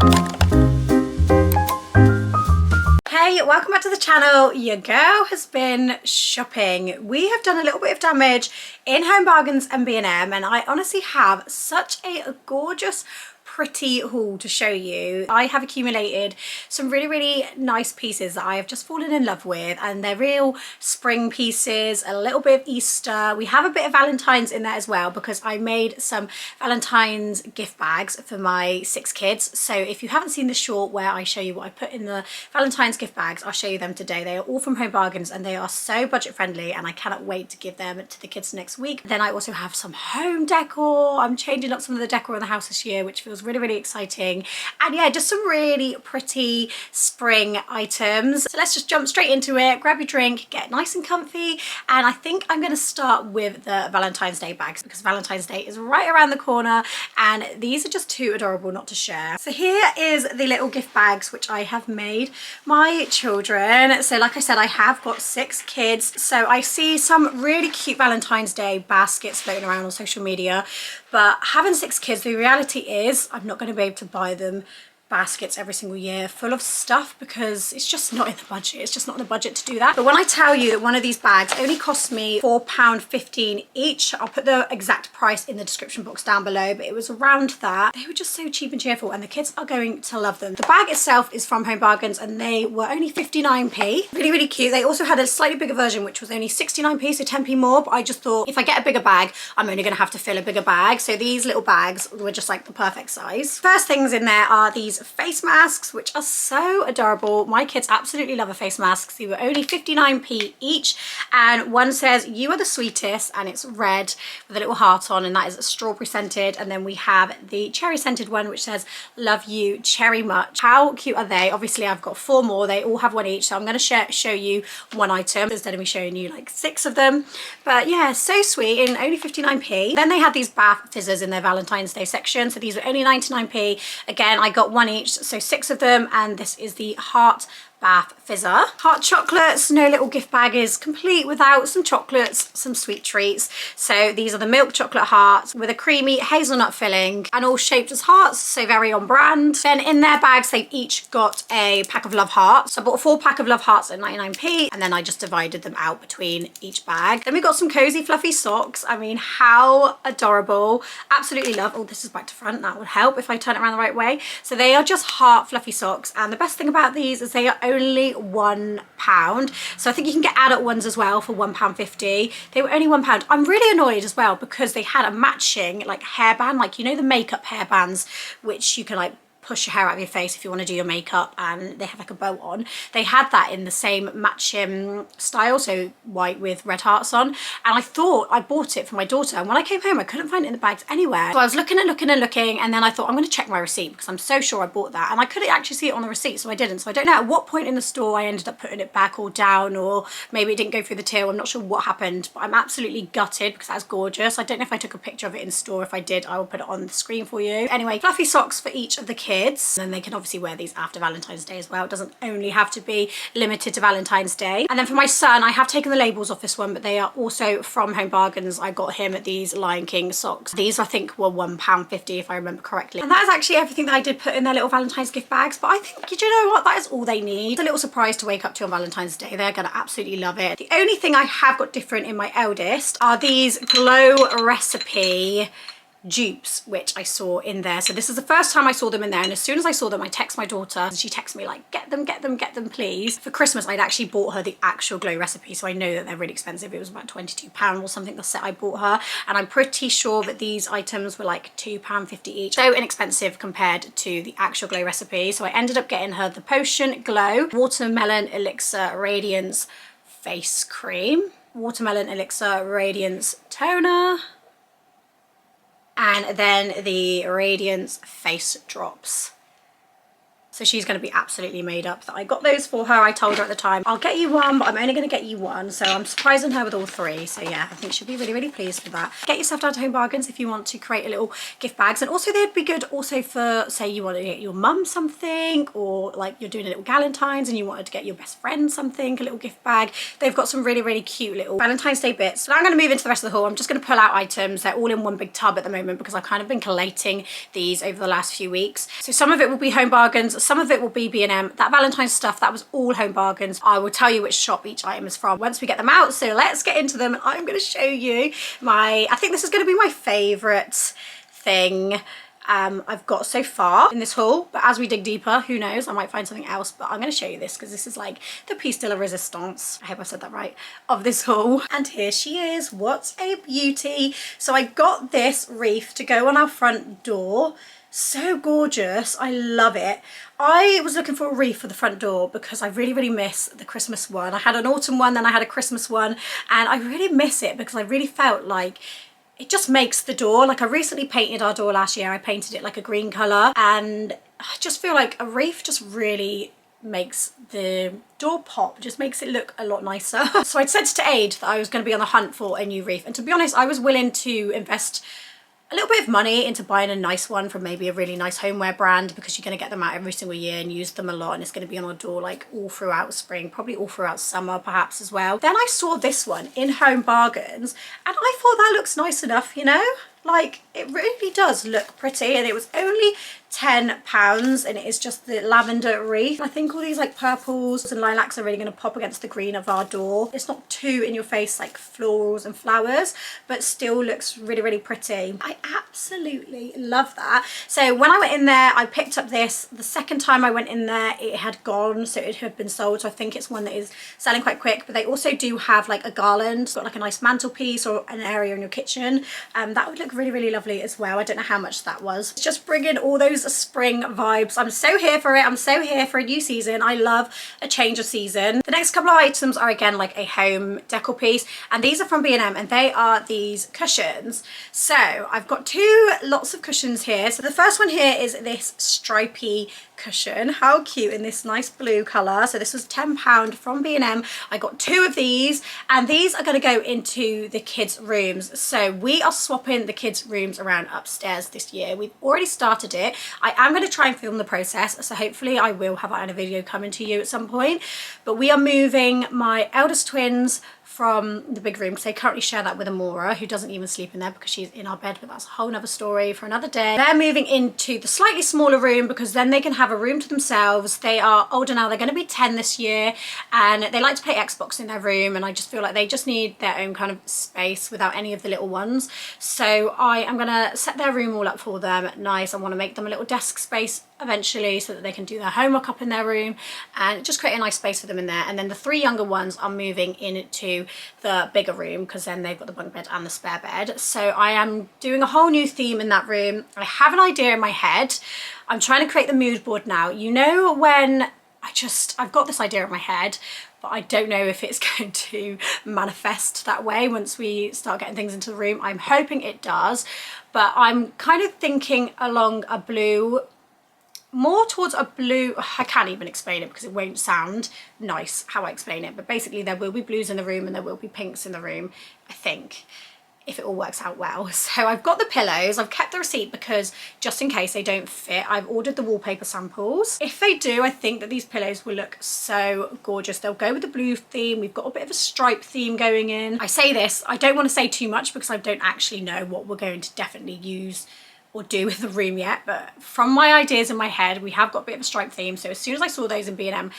Hey, welcome back to the channel. Your girl has been shopping. We have done a little bit of damage in Home Bargains and B&M, and I honestly have such a gorgeous pretty haul to show you. I have accumulated some really nice pieces that I have just fallen in love with, and they're real spring pieces, a little bit of Easter. We have a bit of Valentine's in there as well because I made some Valentine's gift bags for my 6 kids. So if you haven't seen the short where I show you what I put in the Valentine's gift bags, I'll show you them today. They are all from Home Bargains and they are so budget friendly, and I cannot wait to give them to the kids next week. Then I also have some home decor. I'm changing up some of the decor in the house this year, which feels really exciting. And yeah, just some really pretty spring items. So let's just jump straight into it. Grab your drink, get nice and comfy, and I think I'm going to start with the Valentine's Day bags because Valentine's Day is right around the corner and these are just too adorable not to share. So here is the little gift bags which I have made my children. So like I said, I have got 6 kids, so I see some really cute Valentine's Day baskets floating around on social media, but having 6 kids, the reality is I'm not going to be able to buy them baskets every single year full of stuff because it's just not in the budget. It's just not in the budget to do that. But when I tell you that one of these bags only cost me £4.15 each, I'll put the exact price in the description box down below, but it was around that. They were just so cheap and cheerful and the kids are going to love them. The bag itself is from Home Bargains and they were only 59p. Really cute. They also had a slightly bigger version which was only 69p, so 10p more, but I just thought if I get a bigger bag, I'm only going to have to fill a bigger bag. So these little bags were just like the perfect size. First things in there are these face masks, which are so adorable. My kids absolutely love a face mask. They were only 59p each, and one says "You are the sweetest" and it's red with a little heart on, and that is strawberry scented. And then we have the cherry scented one which says "Love you cherry much." How cute are they? Obviously I've got 4 more. They all have one each, so I'm going to show you one item instead of me showing you like 6 of them. But yeah, so sweet, and only 59p. Then they had these bath fizzers in their Valentine's Day section, so these were only 99p. Again, I got one each, so 6 of them, and this is the heart bath fizzer. Hot chocolates. No little gift bag is complete without some chocolates, some sweet treats. So these are the milk chocolate hearts with a creamy hazelnut filling and all shaped as hearts, so very on brand. Then in their bags they've each got a pack of love hearts. So I bought a 4-pack of love hearts at 99p, and then I just divided them out between each bag. Then we got some cozy fluffy socks. I mean, how adorable. Absolutely love. Oh, this is back to front. That would help if I turn it around the right way. So they are just heart fluffy socks, and the best thing about these is they are only £1, so I think you can get adult ones as well for £1.50. They were only £1. I'm really annoyed as well because they had a matching like hairband, like, you know, the makeup hairbands which you can like push your hair out of your face if you want to do your makeup, and they have like a bow on. They had that in the same matching style, so white with red hearts on, and I thought I bought it for my daughter, and when I came home I couldn't find it in the bags anywhere. So I was looking and looking, and then I thought I'm going to check my receipt because I'm so sure I bought that, and I couldn't actually see it on the receipt, so I didn't. So I don't know at what point in the store I ended up putting it back or down, or maybe it didn't go through the till. I'm not sure what happened, but I'm absolutely gutted because that's gorgeous. I don't know if I took a picture of it in store. If I did, I will put it on the screen for you. Anyway, fluffy socks for each of the kids. And then they can obviously wear these after Valentine's Day as well. It doesn't only have to be limited to Valentine's Day. And then for my son, I have taken the labels off this one, but they are also from Home Bargains. I got him these Lion King socks. These I think were £1.50 if I remember correctly. And that is actually everything that I did put in their little Valentine's gift bags. But I think, you know what, that is all they need. It's a little surprise to wake up to on Valentine's Day. They're gonna absolutely love it. The only thing I have got different in my eldest are these Glow Recipe dupes which I saw in there. So this is the first time I saw them in there, and as soon as I saw them I text my daughter and she texted me like, get them please. For Christmas I'd actually bought her the actual Glow Recipe, so I know that they're really expensive. It was about £22 or something, the set I bought her, and I'm pretty sure that these items were like £2.50 each, so inexpensive compared to the actual Glow Recipe. So I ended up getting her the Potion Glow Watermelon Elixir Radiance Face Cream, Watermelon Elixir Radiance Toner, and then the Radiance Face Drops. So she's going to be absolutely made up that I got those for her. I told her at the time, I'll get you one, but I'm only going to get you one. So I'm surprising her with all three. So yeah, I think she'll be really, really pleased with that. Get yourself down to Home Bargains if you want to create a little gift bags. And also they'd be good also for, say you want to get your mum something, or like you're doing a little Valentines and you wanted to get your best friend something, a little gift bag. They've got some really, really cute little Valentine's Day bits. So now I'm going to move into the rest of the haul. I'm just going to pull out items. They're all in one big tub at the moment because I've kind of been collating these over the last few weeks. So some of it will be Home Bargains, some of it will be B&M. That Valentine's stuff, that was all Home Bargains. I will tell you which shop each item is from once we get them out. So let's get into them. I'm going to show you I think this is going to be my favourite thing I've got so far in this haul, but as we dig deeper, who knows, I might find something else. But I'm going to show you this because this is like the piece de la resistance, I hope I said that right, of this haul. And here she is. What a beauty. So I got this wreath to go on our front door. So gorgeous. I love it. I was looking for a wreath for the front door because I really, really miss the Christmas one. I had an autumn one, then I had a Christmas one, and I really miss it because I really felt like it just makes the door, like I recently painted our door last year. I painted it like a green colour, and I just feel like a wreath just really makes the door pop, just makes it look a lot nicer. So I'd said to Aid that I was going to be on the hunt for a new wreath, and to be honest, I was willing to invest a little bit of money into buying a nice one from maybe a really nice homeware brand, because you're going to get them out every single year and use them a lot, and it's going to be on our door like all throughout spring, probably all throughout summer perhaps as well. Then I saw this one in Home Bargains and I thought that looks nice enough, you know, like it really does look pretty, and it was only £10, and it is just the lavender wreath. I think all these like purples and lilacs are really going to pop against the green of our door. It's not too in your face like florals and flowers, but still looks really, really pretty. I absolutely love that. So when I went in there, I picked up this. The second time I went in there, it had gone, so it had been sold. So I think it's one that is selling quite quick, but they also do have like a garland. It's got like a nice mantelpiece or an area in your kitchen. That would look really, really lovely as well. I don't know how much that was. It's just bringing all those spring vibes. I'm so here for it. I'm so here for a new season. I love a change of season. The next couple of items are again like a home decor piece, and these are from B&M, and they are these cushions. So I've got two lots of cushions here. So the first one here is this stripy cushion. How cute, in this nice blue colour. So this was £10 from B&M. I got two of these, and these are going to go into the kids' rooms. So we are swapping the kids' rooms around upstairs this year. We've already started it. I am going to try and film the process, so hopefully I will have that in a video coming to you at some point. But we are moving my eldest twins from the big room, because they currently share that with Amora, who doesn't even sleep in there because she's in our bed, but that's a whole nother story for another day. They're moving into the slightly smaller room because then they can have a room to themselves. They are older now, they're going to be 10 this year, and they like to play Xbox in their room, and I just feel like they just need their own kind of space without any of the little ones. So I am going to set their room all up for them nice. I want to make them a little desk space eventually so that they can do their homework up in their room and just create a nice space for them in there. And then the three younger ones are moving into the bigger room because then they've got the bunk bed and the spare bed. So I am doing a whole new theme in that room. I have an idea in my head. I'm trying to create the mood board now. You know, when I've got this idea in my head, but I don't know if it's going to manifest that way once we start getting things into the room. I'm hoping it does, but I'm kind of thinking along a blue, more towards a blue. I can't even explain it because it won't sound nice how I explain it, but basically there will be blues in the room and there will be pinks in the room, I think, if it all works out well. So I've got the pillows. I've kept the receipt because just in case they don't fit, I've ordered the wallpaper samples. If they do, I think that these pillows will look so gorgeous. They'll go with the blue theme. We've got a bit of a stripe theme going in. I say this, I don't want to say too much because I don't actually know what we're going to definitely use or do with the room yet, but from my ideas in my head, we have got a bit of a stripe theme. So as soon as I saw those in B&M,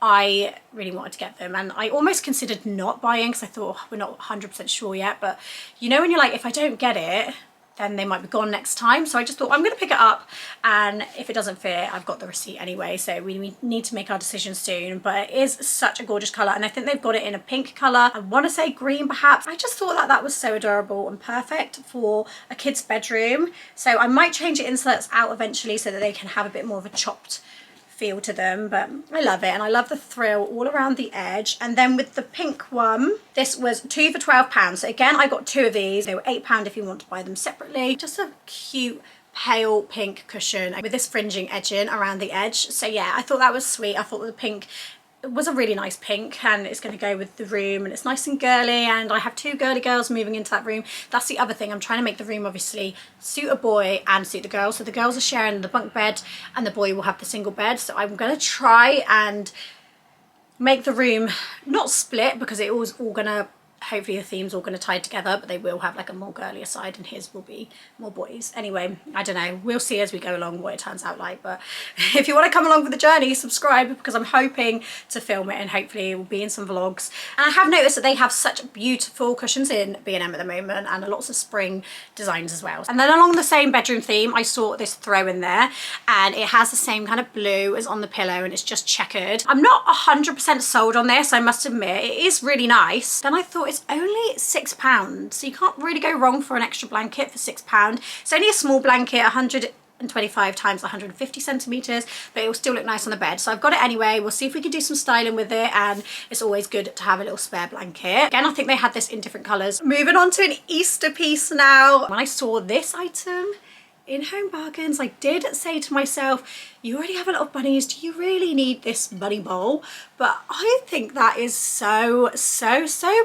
I really wanted to get them, and I almost considered not buying because I thought, oh, we're not 100% sure yet, but you know when you're like, if I don't get it, then they might be gone next time. So I just thought I'm going to pick it up, and if it doesn't fit, I've got the receipt anyway, so we need to make our decision soon. But it is such a gorgeous colour, and I think they've got it in a pink colour. I want to say green perhaps. I just thought that that was so adorable and perfect for a kid's bedroom. So I might change the inserts out eventually so that they can have a bit more of a chopped feel to them, but I love it, and I love the thrill all around the edge. And then with the pink one, this was two for £12. So again, I got two of these. They were £8 if you want to buy them separately. Just a cute pale pink cushion with this fringing edging around the edge. So yeah, I thought that was sweet. I thought the pink, it was a really nice pink, and it's going to go with the room, and it's nice and girly, and I have 2 girly girls moving into that room. That's the other thing. I'm trying to make the room obviously suit a boy and suit the girls. So the girls are sharing the bunk bed and the boy will have the single bed. So I'm going to try and make the room not split, because it was all going to, hopefully the theme's all going to tie together, but they will have like a more girlier side and his will be more boys. Anyway, I don't know, we'll see as we go along what it turns out like. But if you want to come along with the journey, subscribe, because I'm hoping to film it and hopefully it will be in some vlogs. And I have noticed that they have such beautiful cushions in B&M at the moment, and lots of spring designs as well. And then along the same bedroom theme, I saw this throw in there, and it has the same kind of blue as on the pillow, and it's just checkered. I'm not 100% sold on this, I must admit. It is really nice. Then I thought, it's only £6, so you can't really go wrong for an extra blanket for £6. It's only a small blanket, 125 times 150 centimeters, but it will still look nice on the bed. So I've got it anyway. We'll see if we can do some styling with it, and it's always good to have a little spare blanket. Again, I think they had this in different colors. Moving on to an Easter piece now. When I saw this item in Home Bargains, I did say to myself, you already have a lot of bunnies, do you really need this bunny bowl? But I think that is so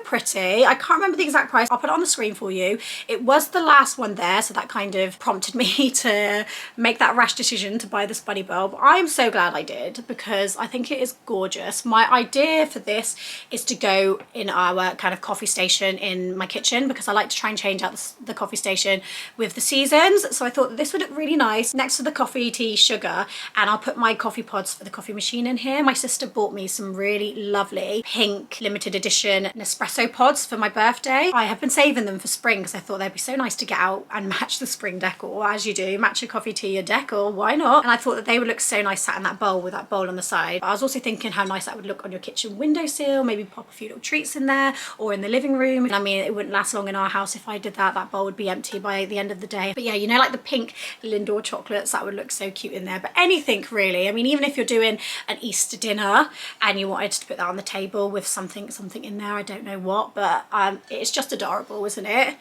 pretty. I can't remember the exact price. I'll put it on the screen for you. It was the last one there, so that kind of prompted me to make that rash decision to buy this bunny bowl. But I'm so glad I did, because I think it is gorgeous. My idea for this is to go in our kind of coffee station in my kitchen, because I like to try and change out the coffee station with the seasons. So I thought that this would look really nice next to the coffee, tea, sugar. And I'll put my coffee pods for the coffee machine in here. My sister bought me some really lovely pink limited edition Nespresso pods for my birthday. I have been saving them for spring, because I thought they'd be so nice to get out and match the spring decor, as you do. Match your coffee to your decor, why not? And I thought that they would look so nice sat in that bowl with that bowl on the side. I was also thinking how nice that would look on your kitchen windowsill, maybe pop a few little treats in there, or in the living room. I mean, it wouldn't last long in our house if I did that. That bowl would be empty by the end of the day. But yeah, you know, like the pink Lindor chocolates, that would look so cute in there. But anything really, I mean, even if you're doing an Easter dinner and you wanted to put that on the table with something in there, I don't know what, but it's just adorable, isn't it?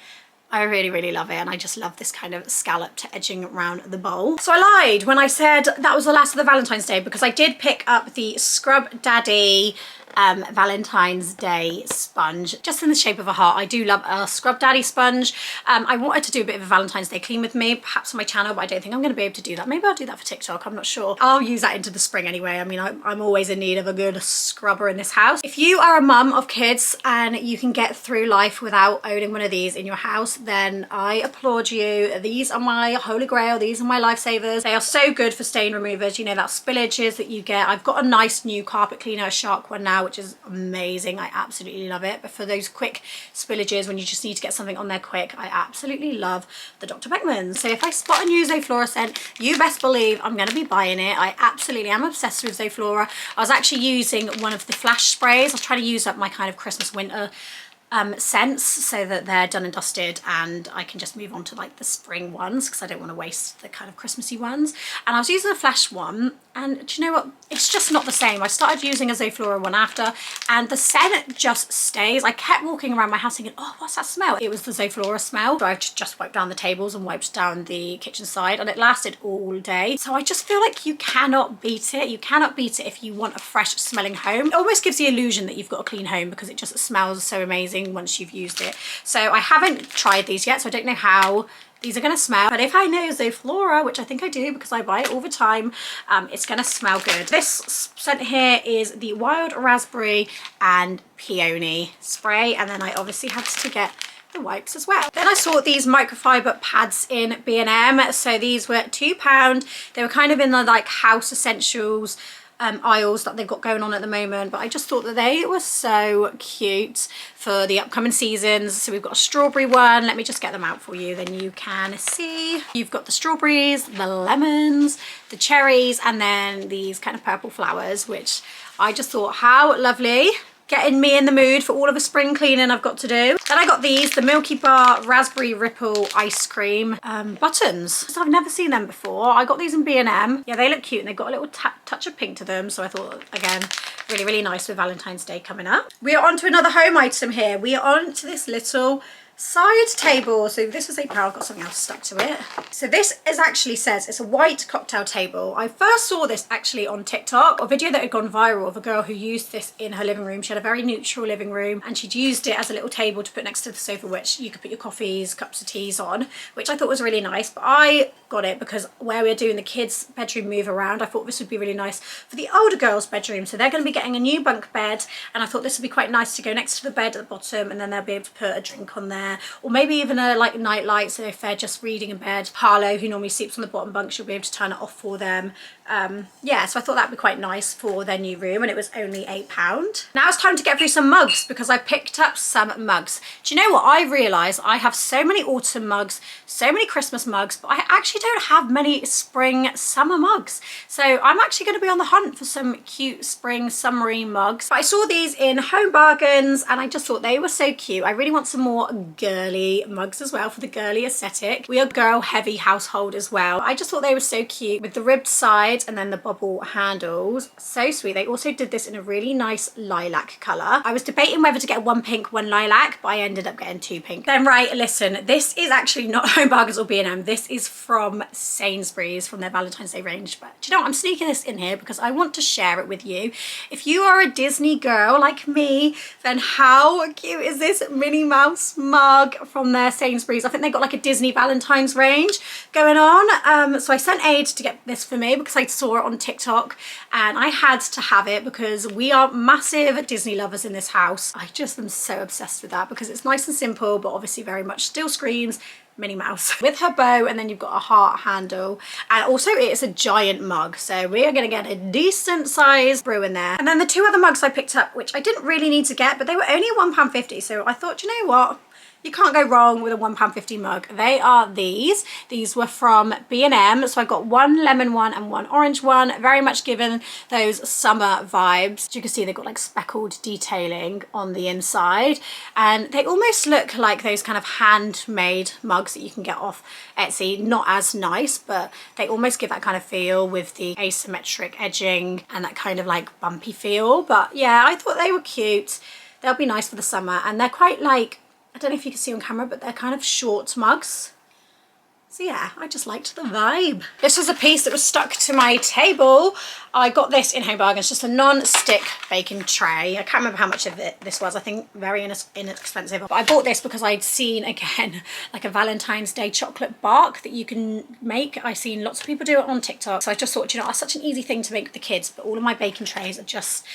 I really love it, and I just love this kind of scalloped edging around the bowl. So I lied when I said that was the last of the Valentine's Day, because I did pick up the Scrub Daddy Valentine's Day sponge, just in the shape of a heart. I do love a Scrub Daddy sponge. I wanted to do a bit of a Valentine's Day clean with me, perhaps on my channel, but I don't think I'm going to be able to do that. Maybe I'll do that for TikTok, I'm not sure. I'll use that into the spring anyway. I mean, I'm always in need of a good scrubber in this house. If you are a mum of kids and you can get through life without owning one of these in your house, then I applaud you. These are my holy grail. These are my lifesavers. They are so good for stain removers. You know, that spillages that you get. I've got a nice new carpet cleaner, a Shark one now, which is amazing. I absolutely love it. But for those quick spillages, when you just need to get something on there quick, I absolutely love the Dr. Beckman's. So if I spot a new Zoflora scent, you best believe I'm going to be buying it. I absolutely am obsessed with Zoflora. I was actually using one of the flash sprays. I was trying to use up my kind of Christmas winter scents, so that they're done and dusted, and I can just move on to like the spring ones, because I don't want to waste the kind of Christmassy ones. And I was using a flash one, and do you know what, it's just not the same. I started using a Zoflora one after, and the scent just stays. I kept walking around my house thinking, oh, what's that smell? It was the Zoflora smell. So I just wiped down the tables and wiped down the kitchen side, and it lasted all day. So I just feel like you cannot beat it. You cannot beat it if you want a fresh smelling home. It almost gives the illusion that you've got a clean home, because it just smells so amazing once you've used it. So I haven't tried these yet, so I don't know how these are going to smell, but if I know Zoflora, which I think I do because I buy it all the time, it's going to smell good. This scent here is the Wild Raspberry and Peony spray, and then I obviously had to get the wipes as well. Then I saw these microfiber pads in B&M. So these were £2. They were kind of in the like house essentials aisles that they've got going on at the moment, but I just thought that they were so cute for the upcoming seasons. So we've got a strawberry one. Let me just get them out for you, then you can see. You've got the strawberries, the lemons, the cherries, and then these kind of purple flowers, which I just thought, how lovely. Getting me in the mood for all of the spring cleaning I've got to do. Then I got these, the Milky Bar Raspberry Ripple Ice Cream buttons. So I've never seen them before. I got these in B&M. Yeah, they look cute, and they've got a little touch of pink to them. So I thought, again, really nice with Valentine's Day coming up. We are on to another home item here. We are on to this little side table. So this is £8. I've got something else stuck to it. So this is actually says it's a white cocktail table. I first saw this actually on TikTok, a video that had gone viral of a girl who used this in her living room. She had a very neutral living room and she'd used it as a little table to put next to the sofa, which you could put your coffees, cups of teas on, which I thought was really nice. But I got it because where we're doing the kids' bedroom move around, I thought this would be really nice for the older girls' bedroom. So they're going to be getting a new bunk bed, and I thought this would be quite nice to go next to the bed at the bottom, and then they'll be able to put a drink on there, or maybe even a like night light, so if they're just reading in bed, Harlow, who normally sleeps on the bottom bunk, she'll be able to turn it off for them. Yeah, so I thought that'd be quite nice for their new room, and it was only £8. Now it's time to get through some mugs because I picked up some mugs. Do you know what? I realised I have so many autumn mugs, so many Christmas mugs, but I actually don't have many spring summer mugs. So I'm actually going to be on the hunt for some cute spring summery mugs. But I saw these in Home Bargains and I just thought they were so cute. I really want some more girly mugs as well for the girly aesthetic. We are girl heavy household as well. I just thought they were so cute with the ribbed side and then the bubble handles. So sweet. They also did this in a really nice lilac colour. I was debating whether to get one pink, one lilac, but I ended up getting two pink. Then right, listen, this is actually not Home Bargains or B&M. This is from Sainsbury's, from their Valentine's Day range. But do you know what? I'm sneaking this in here because I want to share it with you. If you are a Disney girl like me, then how cute is this Minnie Mouse mug from their Sainsbury's? I think they've got like a Disney Valentine's range going on. So I sent Aid to get this for me because I saw it on TikTok and I had to have it because we are massive Disney lovers in this house. I just am so obsessed with that because it's nice and simple, but obviously very much still screams Minnie Mouse with her bow, and then you've got a heart handle, and also it's a giant mug, so we are going to get a decent size brew in there. And then the two other mugs I picked up, which I didn't really need to get, but they were only £1.50, so I thought, you know what, you can't go wrong with a £1.50 mug. They are these. These were from B&M. So I've got one lemon one and one orange one. Very much given those summer vibes. As you can see, they've got like speckled detailing on the inside. And they almost look like those kind of handmade mugs that you can get off Etsy. Not as nice, but they almost give that kind of feel with the asymmetric edging and that kind of like bumpy feel. But yeah, I thought they were cute. They'll be nice for the summer. And they're quite like, I don't know if you can see on camera, but they're kind of short mugs. So yeah, I just liked the vibe. This was a piece that was stuck to my table. I got this in Home Bargains, just a non-stick baking tray. I can't remember how much of it this was. I think very inexpensive. But I bought this because I'd seen, again, like a Valentine's Day chocolate bark that you can make. I've seen lots of people do it on TikTok. So I just thought, you know, it's such an easy thing to make with the kids, but all of my baking trays are just,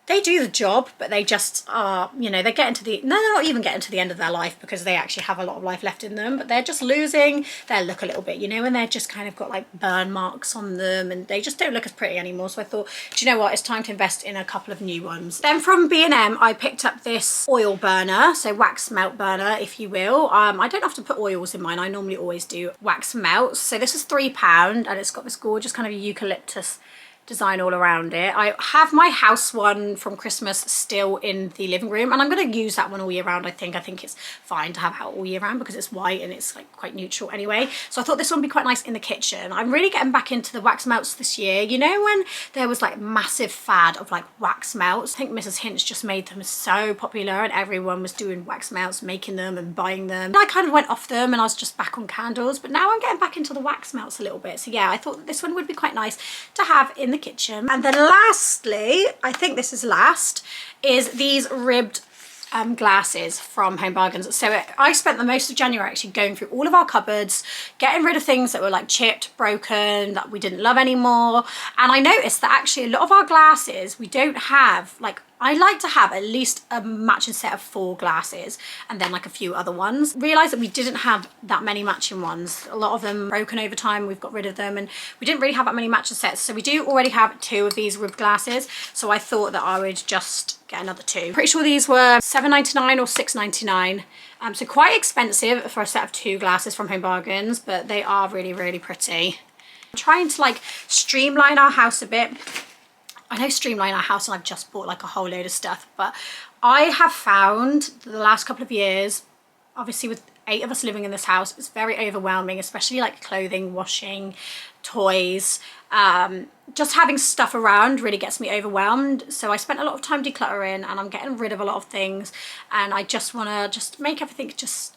they do the job, but they just are, you know, they're not even getting to the end of their life because they actually have a lot of life left in them, but they're just losing their look a little bit, you know, and they're just kind of got like burn marks on them and they just don't look as pretty anymore. So I thought, do you know what, it's time to invest in a couple of new ones. Then from B&M, I picked up this oil burner, so wax melt burner, if you will. I don't have to put oils in mine. I normally always do wax melts. So this is £3 and it's got this gorgeous kind of eucalyptus design all around it. I have my house one from Christmas still in the living room and I'm going to use that one all year round. I think it's fine to have out all year round because it's white and it's like quite neutral anyway. So I thought this one would be quite nice in the kitchen. I'm really getting back into the wax melts this year. You know, when there was like massive fad of like wax melts, I think Mrs. Hinch just made them so popular and everyone was doing wax melts, making them and buying them. And I kind of went off them and I was just back on candles, but now I'm getting back into the wax melts a little bit. So yeah, I thought that this one would be quite nice to have in the kitchen. And then lastly, I think this is last, is these ribbed glasses from Home Bargains. So I spent the most of January actually going through all of our cupboards, getting rid of things that were like chipped, broken, that we didn't love anymore. And I noticed that actually a lot of our glasses, we don't have, like, I like to have at least a matching set of 4 glasses and then like a few other ones. Realised that we didn't have that many matching ones. A lot of them broken over time, we've got rid of them, and we didn't really have that many matching sets. So we do already have 2 of these ribbed glasses. So I thought that I would just get another 2. Pretty sure these were £7.99 or £6.99. So quite expensive for a set of 2 glasses from Home Bargains, but they are really, really pretty. I'm trying to like streamline our house a bit. I know streamline our house and I've just bought like a whole load of stuff, but I have found the last couple of years, obviously with 8 of us living in this house, it's very overwhelming, especially like clothing, washing, toys. just having stuff around really gets me overwhelmed. So I spent a lot of time decluttering and I'm getting rid of a lot of things, and I just want to just make everything just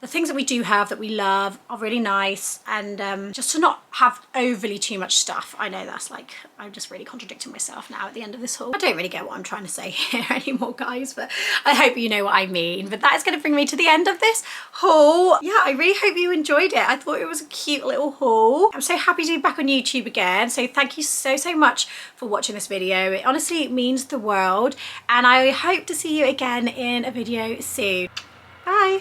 the things that we do have that we love are really nice, and just to not have overly too much stuff. I know that's like, I'm just really contradicting myself now at the end of this haul. I don't really get what I'm trying to say here anymore, guys, but I hope you know what I mean. But that is going to bring me to the end of this haul. Yeah, I really hope you enjoyed it. I thought it was a cute little haul. I'm so happy to be back on YouTube again, so thank you so much for watching this video. It honestly means the world, and I hope to see you again in a video soon. Bye.